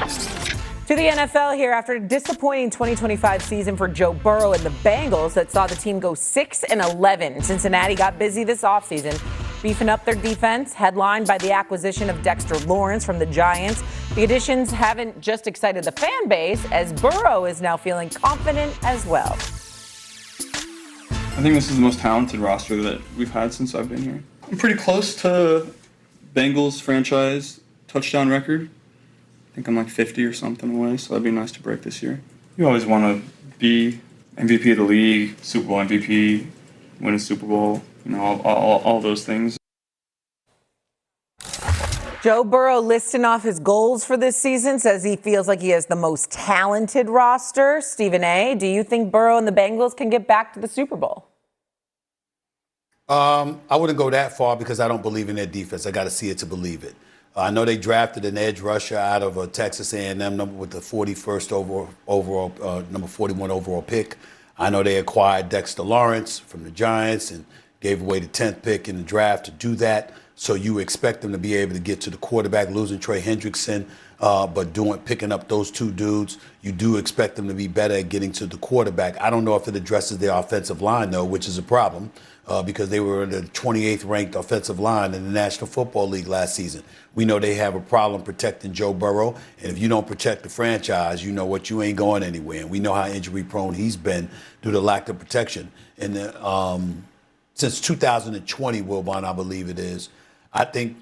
To the NFL here after a disappointing 2025 season for Joe Burrow and the Bengals that saw the team go 6-11. Cincinnati got busy this offseason, beefing up their defense, headlined by the acquisition of Dexter Lawrence from the Giants. The additions haven't just excited the fan base, as Burrow is now feeling confident as well. I think this is the most talented roster that we've had since I've been here. I'm pretty close to Bengals franchise touchdown record. I think I'm like 50 or something away, so that'd be nice to break this year. You always want to be MVP of the league, Super Bowl MVP, win a Super Bowl, all those things. Joe Burrow listing off his goals for this season, says he feels like he has the most talented roster. Stephen A., do you think Burrow and the Bengals can get back to the Super Bowl? I wouldn't go that far because I don't believe in their defense. I got to see it to believe it. I know they drafted an edge rusher out of Texas A&M with the 41st overall, number 41 overall pick. I know they acquired Dexter Lawrence from the Giants and gave away the 10th pick in the draft to do that. So you expect them to be able to get to the quarterback, losing Trey Hendrickson, but picking up those two dudes. You do expect them to be better at getting to the quarterback. I don't know if it addresses their offensive line, though, which is a problem because they were the 28th ranked offensive line in the National Football League last season. We know they have a problem protecting Joe Burrow, and if you don't protect the franchise, you know what, you ain't going anywhere. And we know how injury-prone he's been due to lack of protection. And since 2020, Wilbon, I believe it is, I think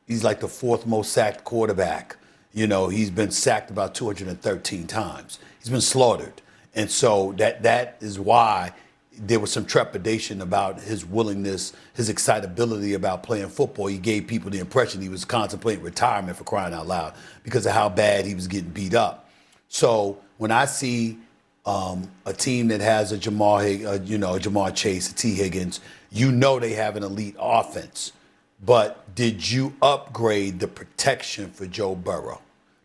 he's like the fourth most sacked quarterback. He's been sacked about 213 times. He's been slaughtered. And so that is why there was some trepidation about his willingness, his excitability about playing football. He gave people the impression he was contemplating retirement, for crying out loud, because of how bad he was getting beat up. So when I see a team that has a Jamar Chase, a T. Higgins, they have an elite offense. But did you upgrade the protection for Joe Burrow?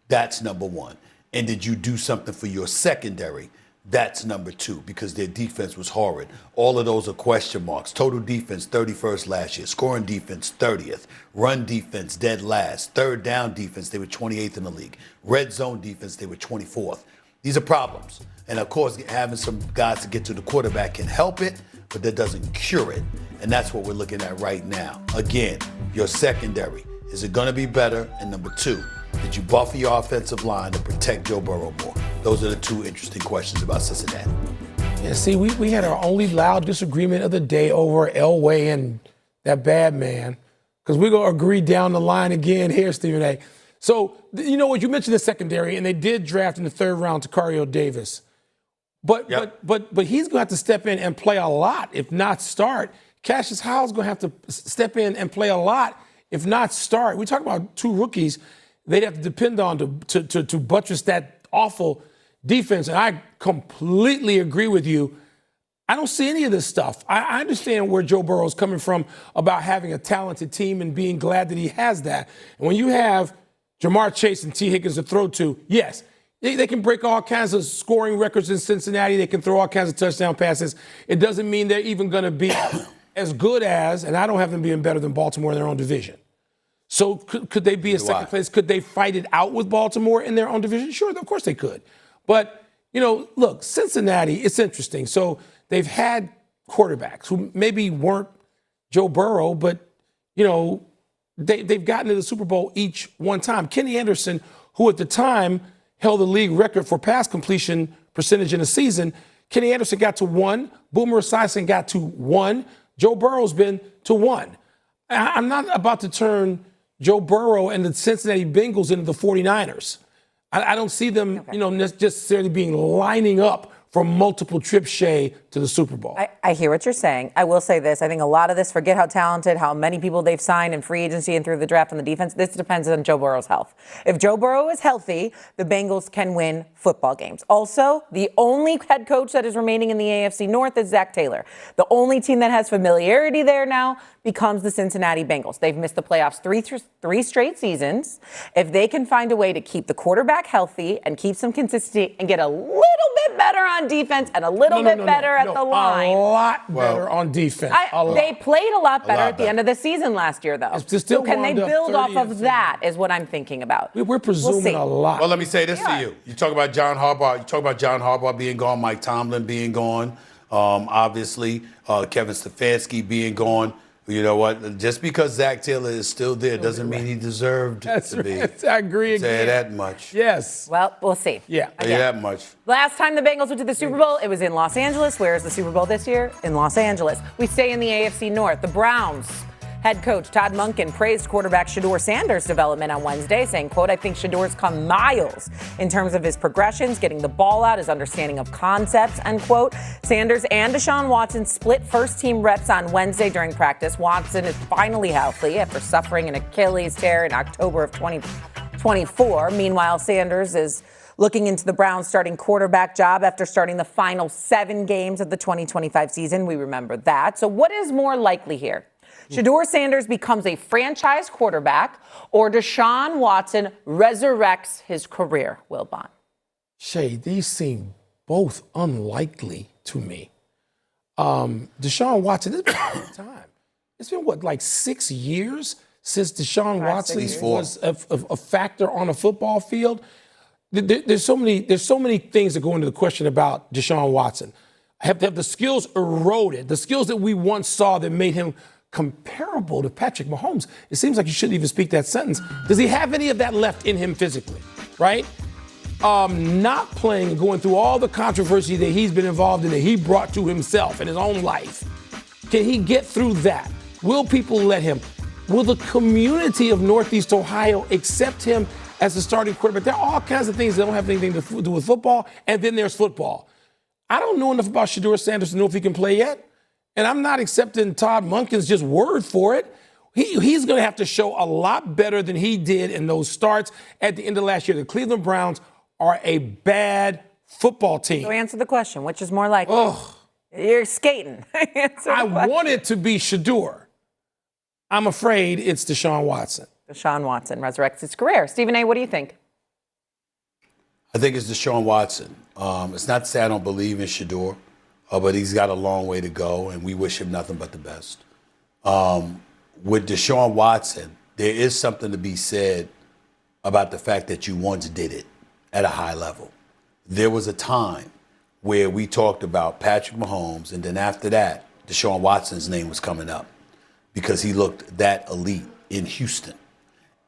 That's number one. And did you do something for your secondary? That's number two, because their defense was horrid. All of those are question marks. Total defense, 31st last year. Scoring defense, 30th. Run defense, dead last. Third down defense, they were 28th in the league. Red zone defense, they were 24th. These are problems. And, of course, having some guys to get to the quarterback can help it, but that doesn't cure it. And that's what we're looking at right now. Again, your secondary. Is it going to be better? And number two, did you buffer your offensive line to protect Joe Burrow more? Those are the two interesting questions about Cincinnati. Yeah, see, we had our only loud disagreement of the day over Elway and that bad man, because we're going to agree down the line again here, Stephen A. So, what you mentioned the secondary, and they did draft in the third round Tacario Davis. But he's going to have to step in and play a lot, if not start. Cassius Howell's going to have to step in and play a lot, if not start. We talk about two rookies they'd have to depend on to buttress that awful defense. And I completely agree with you. I don't see any of this stuff. I understand where Joe Burrow is coming from about having a talented team and being glad that he has that. And when you have Jamar Chase and T. Higgins to throw to, yes, they can break all kinds of scoring records in Cincinnati. They can throw all kinds of touchdown passes. It doesn't mean they're even going to be as good as, and I don't have them being better than Baltimore in their own division. So could they be a second place? Could they fight it out with Baltimore in their own division? Sure, of course they could. But, look, Cincinnati, it's interesting. So they've had quarterbacks who maybe weren't Joe Burrow, but, they've gotten to the Super Bowl each one time. Kenny Anderson, who at the time held the league record for pass completion percentage in a season, Kenny Anderson got to 1. Boomer Esiason got to 1. Joe Burrow's been to 1. I'm not about to turn Joe Burrow and the Cincinnati Bengals into the 49ers. I don't see them, necessarily being lining up for multiple trips, Shay, to the Super Bowl. I hear what you're saying. I will say this. I think a lot of this, forget how talented, how many people they've signed in free agency and through the draft on the defense, this depends on Joe Burrow's health. If Joe Burrow is healthy, the Bengals can win football games. Also, the only head coach that is remaining in the AFC North is Zach Taylor. The only team that has familiarity there now becomes the Cincinnati Bengals. They've missed the playoffs three straight seasons. If they can find a way to keep the quarterback healthy and keep some consistency and get a little bit better on defense and a little bit better at the line. A lot better on defense. They played a lot better at the better. end of the season last year, though. Still can they wound up build off 30 of that is what I'm thinking about. We're presuming see. a lot. Well, let me say this to you. You talk about John Harbaugh. You talk about John Harbaugh being gone, Mike Tomlin being gone, obviously Kevin Stefanski being gone. You know what? Just because Zach Taylor is still there doesn't mean he deserved to be. I agree again. Say that much. Yes. Well, we'll see. Yeah. Say that much. Last time the Bengals went to the Super Bowl, it was in Los Angeles. Where is the Super Bowl this year? In Los Angeles. We stay in the AFC North. The Browns head coach Todd Monken praised quarterback Shedeur Sanders' development on Wednesday, saying, quote, I think Shedeur's come miles in terms of his progressions, getting the ball out, his understanding of concepts, end quote. Sanders and Deshaun Watson split first-team reps on Wednesday during practice. Watson is finally healthy after suffering an Achilles tear in October of 2024. Meanwhile, Sanders is looking into the Browns' starting quarterback job after starting the final 7 games of the 2025 season. We remember that. So what is more likely here? Shedeur Sanders becomes a franchise quarterback, or Deshaun Watson resurrects his career, Will Bond? Shay, these seem both unlikely to me. Deshaun Watson, it's been a long time. It's been, like 6 years since Deshaun Watson was a factor on a football field? There's so many things that go into the question about Deshaun Watson. Have the skills eroded, the skills that we once saw that made him comparable to Patrick Mahomes? It seems like you shouldn't even speak that sentence. Does he have any of that left in him physically, right? Not playing and going through all the controversy that he's been involved in, that he brought to himself in his own life. Can he get through that? Will people let him? Will the community of Northeast Ohio accept him as a starting quarterback? There are all kinds of things that don't have anything to do with football, and then there's football. I don't know enough about Shedeur Sanders to know if he can play yet. And I'm not accepting Todd Monken's just word for it. He's going to have to show a lot better than he did in those starts at the end of last year. The Cleveland Browns are a bad football team. So answer the question. Which is more likely? You're skating. I want it to be Shedeur. I'm afraid it's Deshaun Watson. Deshaun Watson resurrects his career. Stephen A., what do you think? I think it's Deshaun Watson. It's not to say I don't believe in Shedeur. But he's got a long way to go, and we wish him nothing but the best. With Deshaun Watson, there is something to be said about the fact that you once did it at a high level. There was a time where we talked about Patrick Mahomes, and then after that, Deshaun Watson's name was coming up because he looked that elite in Houston.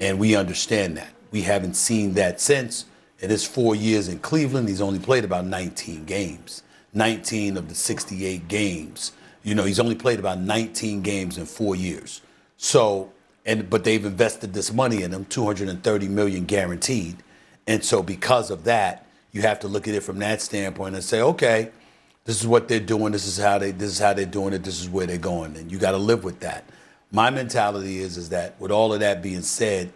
And we understand that. We haven't seen that since. In his 4 years in Cleveland, he's only played about 19 games. 19 of the 68 games. You know, he's only played about 19 games in 4 years. So, but they've invested this money in him, $230 million guaranteed. And so because of that, you have to look at it from that standpoint and say, okay, this is what they're doing, this is how they're doing it, this is where they're going. And you got to live with that. My mentality is that with all of that being said,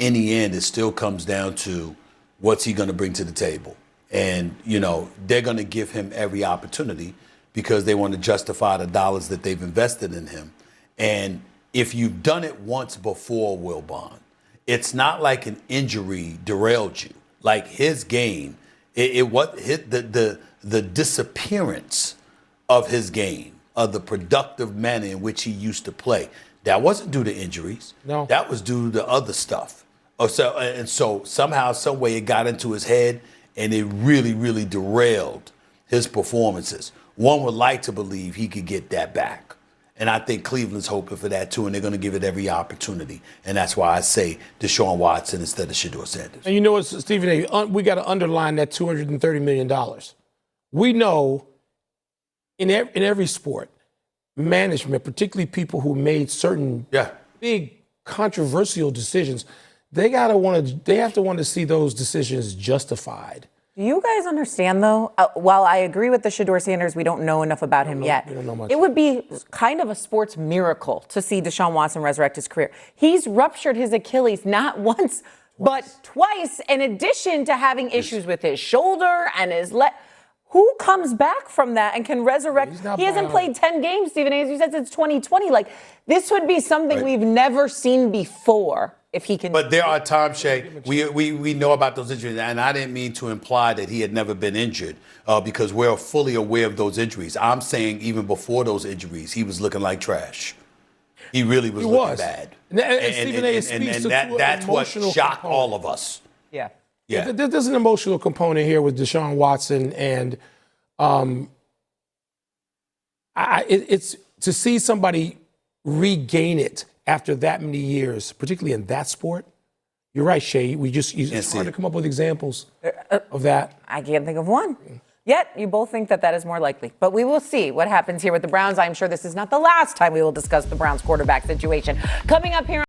in the end, it still comes down to what's he going to bring to the table. And, you know, they're going to give him every opportunity because they want to justify the dollars that they've invested in him. And if you've done it once before, Will Bond, it's not like an injury derailed you. Like his game, the disappearance of his game, of the productive manner in which he used to play, that wasn't due to injuries. No. That was due to other stuff. So somehow, some way it got into his head, and it really, really derailed his performances. One would like to believe he could get that back. And I think Cleveland's hoping for that, too, and they're going to give it every opportunity. And that's why I say Deshaun Watson instead of Shedeur Sanders. And you know what, Stephen A., we got to underline that $230 million. We know in every sport, management, particularly people who made certain big controversial decisions, they have to want to see those decisions justified. Do you guys understand, though? While I agree with the Shedeur Sanders, we don't know enough about him yet. We don't know much. It would be kind of a sports miracle to see Deshaun Watson resurrect his career. He's ruptured his Achilles not once, but twice, in addition to having issues with his shoulder and his leg. who comes back from that and can resurrect? He hasn't played 10 games, Stephen A., as you said, since 2020. Like, this would be something we've never seen before if he can. But there are times, Shay, we know about those injuries, and I didn't mean to imply that he had never been injured because we're fully aware of those injuries. I'm saying even before those injuries, he was looking like trash. He really was looking bad. And Stephen A. speaks to that's what shocked component. all of us. Yeah. Yeah. There's an emotional component here with Deshaun Watson, and it's to see somebody regain it after that many years, particularly in that sport. You're right, Shay. It's hard to come up with examples of that. I can't think of one. Yet, you both think that is more likely. But we will see what happens here with the Browns. I'm sure this is not the last time we will discuss the Browns quarterback situation. Coming up here.